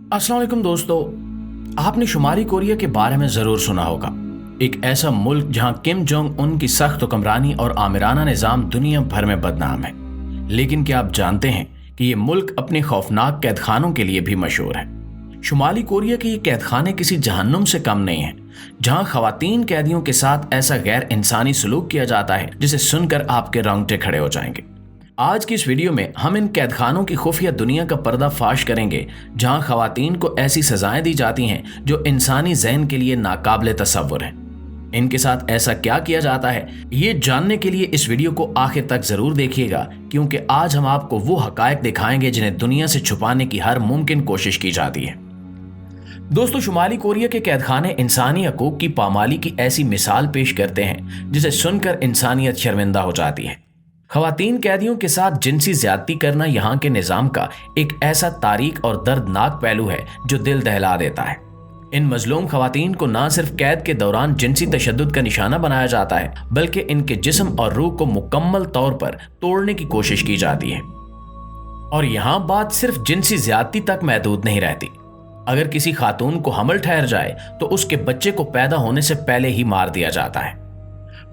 अस्सलाम वालेकुम दोस्तों। आपने शुमाली कोरिया के बारे में ज़रूर सुना होगा। एक ऐसा मुल्क जहां किम जोंग उन की सख्त हुक्मरानी और आमिराना निज़ाम दुनिया भर में बदनाम है। लेकिन क्या आप जानते हैं कि ये मुल्क अपने खौफनाक कैदखानों के लिए भी मशहूर है। शुमाली कोरिया के ये कैदखाने किसी जहन्नुम से कम नहीं हैं, जहां खवातीन कैदियों के साथ ऐसा गैर इंसानी सलूक किया जाता है जिसे सुनकर आपके रोंगटे खड़े हो जाएंगे। आज की इस वीडियो में हम इन कैदखानों की खुफिया दुनिया का पर्दाफाश करेंगे, जहां खवातीन को ऐसी सजाएं दी जाती हैं जो इंसानी ज़हन के लिए नाकाबिले तसव्वुर है। इनके साथ ऐसा क्या किया जाता है, ये जानने के लिए इस वीडियो को आखिर तक जरूर देखिएगा, क्योंकि आज हम आपको वो हकायक दिखाएंगे जिन्हें दुनिया से छुपाने की हर मुमकिन कोशिश की जाती है। दोस्तों, शुमाली कोरिया के कैदखाने इंसानी हकूक की पामाली की ऐसी मिसाल पेश करते हैं जिसे सुनकर इंसानियत शर्मिंदा हो जाती है। खवातीन कैदियों के साथ जिनसी ज्यादती करना यहाँ के निज़ाम का एक ऐसा तारीक और दर्दनाक पहलू है जो दिल दहला देता है। इन मजलूम खवातीन को न सिर्फ कैद के दौरान जिनसी तशद्दुद का निशाना बनाया जाता है, बल्कि इनके जिस्म और रूह को मुकम्मल तौर पर तोड़ने की कोशिश की जाती है। और यहाँ बात सिर्फ जिनसी ज्यादती तक महदूद नहीं रहती। अगर किसी खातून को हमल ठहर जाए तो उसके बच्चे को पैदा होने से पहले ही मार दिया जाता है।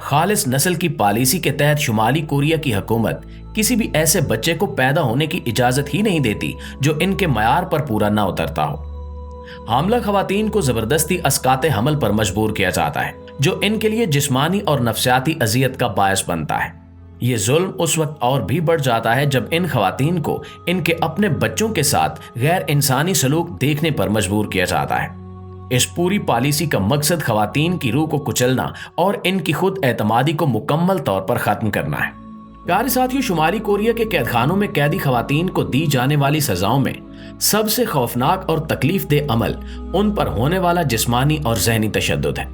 खालिस नस्ल की पॉलिसी के तहत शुमाली कोरिया की हुकूमत किसी भी ऐसे बच्चे को पैदा होने की इजाजत ही नहीं देती जो इनके मयार पर पूरा ना उतरता हो। हामला खवातीन को जबरदस्ती अस्काते हमल पर मजबूर किया जाता है, जो इनके लिए जिस्मानी और नफ्सियाती अजियत का बायस बनता है। ये जुल्म उस वक्त और भी बढ़ जाता है जब इन खवातीन को इनके अपने बच्चों के साथ गैर इंसानी सलूक देखने पर मजबूर किया जाता है। इस पूरी पॉलिसी का मकसद खवातीन की रूह को कुचलना और इनकी खुद एतमादी को मुकम्मल तौर पर खत्म करना है। प्यारे साथियों, शुमाली कोरिया के कैदखानों में कैदी खवातीन को दी जाने वाली सजाओं में सबसे खौफनाक और तकलीफ दे अमल उन पर होने वाला जिस्मानी और जहनी तशद्दुद है।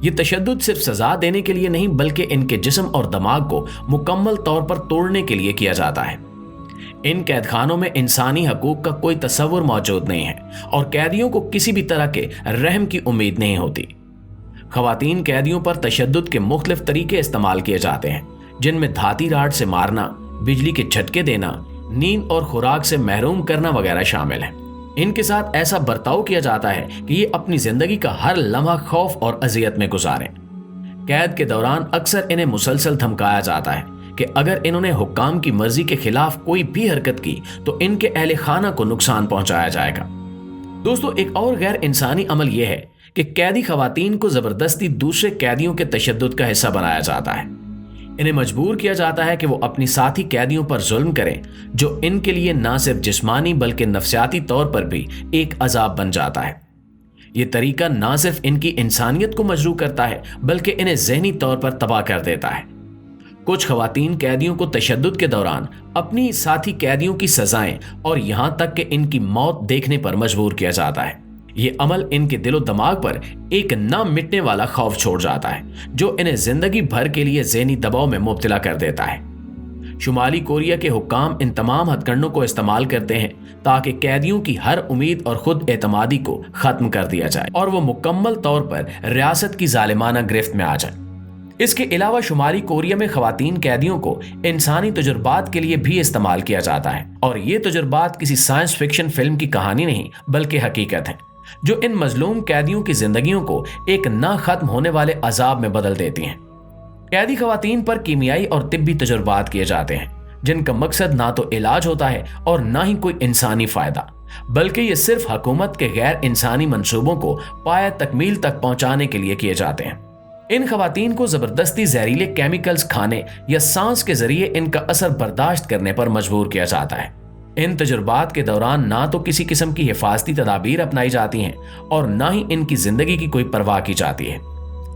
ये तशद्दुद सिर्फ सजा देने के लिए नहीं, बल्कि इनके जिस्म और दिमाग को मुकम्मल तौर पर तोड़ने के लिए किया जाता है। इन कैदखानों में इंसानी हकूक का कोई तसव्वुर मौजूद नहीं है और कैदियों को किसी भी तरह के रहम की उम्मीद नहीं होती। खवातीन कैदियों पर तशद्दुद के मुख्तलिफ तरीके इस्तेमाल किए जाते हैं, जिनमें धाती राड से मारना, बिजली के झटके देना, नींद और खुराक से महरूम करना वगैरह शामिल है। इनके साथ ऐसा बर्ताव किया जाता है कि ये अपनी जिंदगी का हर लम्हा खौफ और अजियत में गुजारें। कैद के दौरान अक्सर इन्हें मुसलसल धमकाया जाता है कि अगर इन्होंने हुक्काम की मर्जी के खिलाफ कोई भी हरकत की तो इनके अहले खाना को नुकसान पहुंचाया जाएगा। दोस्तों, एक और गैर इंसानी अमल यह है कि कैदी खवातीन को जबरदस्ती दूसरे कैदियों के तशद्दुद का हिस्सा बनाया जाता है। इन्हें मजबूर किया जाता है कि वो अपनी साथी कैदियों पर जुल्म करें, जो इनके लिए न सिर्फ जिस्मानी बल्कि नफ्सियाती तौर पर भी एक अजाब बन जाता है। ये तरीका न सिर्फ इनकी इंसानियत को मजरूह करता है, बल्कि इन्हें ज़हनी तौर पर तबाह कर देता है। कुछ खवातीन कैदियों को तशद्दुद के दौरान अपनी साथी कैदियों की सजाएं और यहां तक कि इनकी मौत देखने पर मजबूर किया जाता है। ये अमल इनके दिलो दिमाग पर एक न मिटने वाला खौफ छोड़ जाता है, जो इन्हें जिंदगी भर के लिए ज़हनी दबाव में मुब्तला कर देता है। शुमाली कोरिया के हुक्काम इन तमाम हथकंडों को इस्तेमाल करते हैं ताकि कैदियों की हर उम्मीद और खुद एतमादी को खत्म कर दिया जाए और वो मुकम्मल तौर पर रियासत की जालिमाना गिरफ्त में आ जाए। इसके अलावा शुमाली कोरिया में खवातीन कैदियों को इंसानी तजुर्बात के लिए भी इस्तेमाल किया जाता है, और ये तजुर्बात किसी साइंस फिक्शन फिल्म की कहानी नहीं बल्कि हकीकत है, जो इन मजलूम कैदियों की जिंदगियों को एक ना खत्म होने वाले अजाब में बदल देती हैं। कैदी खवातीन पर कीमियाई और तिब्बी तजुर्बात किए जाते हैं, जिनका मकसद ना तो इलाज होता है और ना ही कोई इंसानी फायदा, बल्कि ये सिर्फ हुकूमत के गैर इंसानी मंसूबों को पाया तकमील तक पहुंचाने के लिए किए जाते हैं। इन खवातीन को जबरदस्ती जहरीले केमिकल्स खाने या सांस के जरिए इनका असर बर्दाश्त करने पर मजबूर किया जाता है। इन तजुर्बात के दौरान ना तो किसी किस्म की हिफाजती तदाबीर अपनाई जाती हैं और ना ही इनकी जिंदगी की कोई परवाह की जाती है।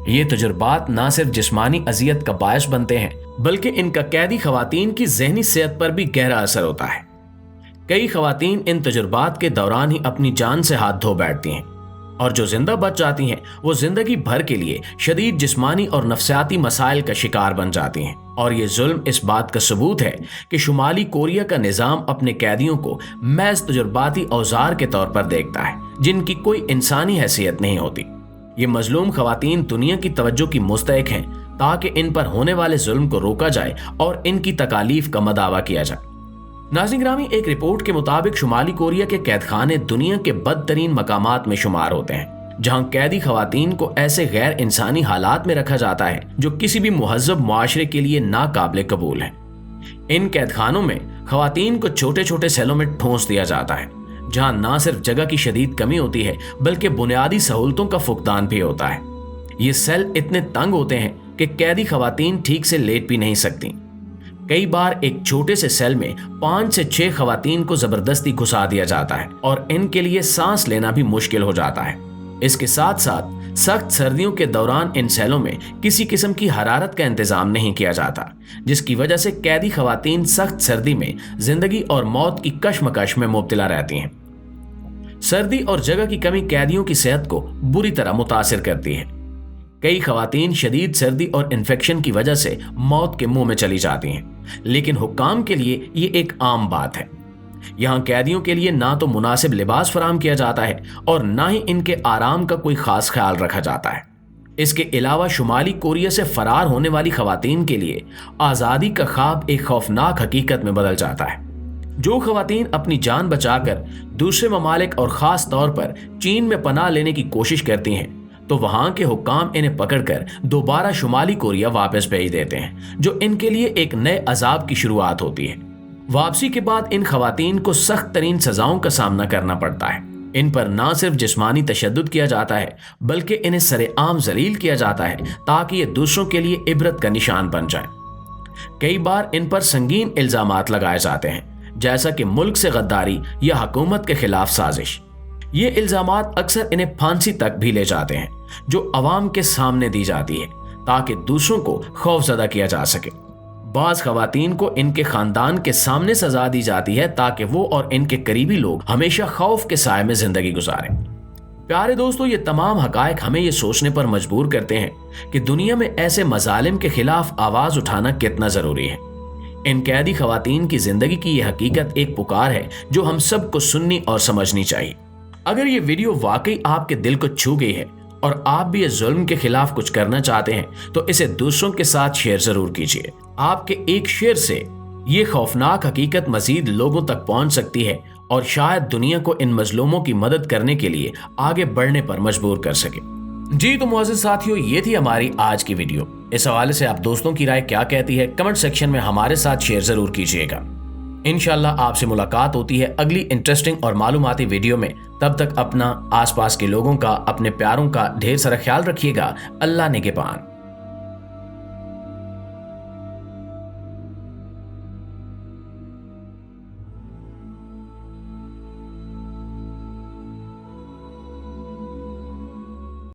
ये तजुर्बात ना सिर्फ जिस्मानी अजियत का बायस बनते हैं, बल्कि इनका कैदी खवातीन की जहनी सेहत पर भी गहरा असर होता है। कई खवातीन इन तजुर्बात के दौरान ही अपनी जान से हाथ धो बैठती हैं, और जो जिंदा बच जाती हैं वो जिंदगी भर के लिए शदीद जिस्मानी और नफ्सियाती मसाइल का शिकार बन जाती हैं। और ये जुल्म इस बात का सबूत है कि शुमाली कोरिया का निज़ाम अपने कैदियों को महज तजुर्बाती औजार के तौर पर देखता है, जिनकी कोई इंसानी हैसियत नहीं होती। ये मजलूम खवातीन दुनिया की तवज्जो की मुस्तहिक हैं, ताकि इन पर होने वाले जुल्म को रोका जाए और इनकी तकालीफ का मदावा किया जाए। नाज़रीन ग्रामी, एक रिपोर्ट के मुताबिक शुमाली कोरिया के कैद खाने दुनिया के बदतरीन मकामात में शुमार होते हैं, जहां कैदी खवातीन को ऐसे गैर इंसानी हालात में रखा जाता है जो किसी भी मुहज़्ज़ब मुआशरे के लिए नाकाबिले कबूल है। इन कैद खानों में खवातीन को छोटे छोटे सेलों में ठोंस दिया जाता है, जहां ना सिर्फ जगह की शदीद कमी होती है बल्कि बुनियादी सहूलतों का फुकदान भी होता है। ये सेल इतने तंग होते हैं कि कैदी खवातीन ठीक से लेट भी नहीं सकती। कई बार एक छोटे से सेल में 5 से 6 खवातीन को जबरदस्ती घुसा दिया जाता है और इनके लिए सांस लेना भी मुश्किल हो जाता है। इसके साथ साथ सख्त सर्दियों के दौरान इन सेलों में किसी किस्म की हरारत का इंतजाम नहीं किया जाता, जिसकी वजह से कैदी खवातीन सख्त सर्दी में जिंदगी और मौत की कशमकश में मुब्तला रहती हैं। सर्दी और जगह की कमी कैदियों की सेहत को बुरी तरह मुतासिर करती है। कई खवातीन शदीद सर्दी और इन्फेक्शन की वजह से मौत के मुंह में चली जाती हैं, लेकिन हुक्काम के लिए ये एक आम बात है। यहाँ कैदियों के लिए ना तो मुनासिब लिबास फराहम किया जाता है और ना ही इनके आराम का कोई खास ख्याल रखा जाता है। इसके अलावा शुमाली कोरिया से फरार होने वाली खवातीन के लिए आज़ादी का ख्वाब एक खौफनाक हकीकत में बदल जाता है। जो खवातीन अपनी जान बचाकर दूसरे ममालिक और ख़ास तौर पर चीन में पनाह लेने की कोशिश करती हैं, तो वहां के हुक्काम इन्हें पकड़कर दोबारा शुमाली कोरिया वापस भेज देते हैं, जो इनके लिए एक नए अजाब की शुरुआत होती है। वापसी के बाद इन खवातीन को सख्त तरीन सजाओं का सामना करना पड़ता है। इन पर ना सिर्फ जिस्मानी तशद्दुद किया जाता है बल्कि इन्हें सरेआम जलील किया जाता है ताकि ये दूसरों के लिए इबरत का निशान बन जाए। कई बार इन पर संगीन इल्जामात लगाए जाते हैं, जैसा कि मुल्क से गद्दारी या हुकूमत के खिलाफ साजिश। ये इल्जामात अक्सर इन्हें फांसी तक भी ले जाते हैं, जो अवाम के सामने दी जाती है ताकि दूसरों को खौफजदा किया जा सके। बाज खवातीन को इनके खानदान के सामने सजा दी जाती है ताकि वो और इनके करीबी लोग हमेशा खौफ के साए में जिंदगी गुजारें। प्यारे दोस्तों, ये तमाम हकायक हमें ये सोचने पर मजबूर करते हैं कि दुनिया में ऐसे मजालिम के खिलाफ आवाज उठाना कितना जरूरी है। इन कैदी खवातीन की जिंदगी की यह हकीकत एक पुकार है जो हम सबको सुननी और समझनी चाहिए। अगर ये वीडियो वाकई आपके दिल को छू गई है और आप भी इस जुल्म के खिलाफ कुछ करना चाहते हैं तो इसे दूसरों के साथ शेयर जरूर कीजिए। आपके एक शेयर से ये खौफनाक हकीकत मजीद लोगों तक पहुंच सकती है और शायद दुनिया को इन मजलूमों की मदद करने के लिए आगे बढ़ने पर मजबूर कर सके। जी तो मुअज़्ज़िज़ साथियों, ये थी हमारी आज की वीडियो। इस हवाले से आप दोस्तों की राय क्या कहती है, कमेंट सेक्शन में हमारे साथ शेयर जरूर कीजिएगा। इंशाल्लाह आपसे मुलाकात होती है अगली इंटरेस्टिंग और मालूमाती वीडियो में। तब तक अपना, आसपास के लोगों का, अपने प्यारों का ढेर सारा ख्याल रखिएगा। अल्लाह निगहबान।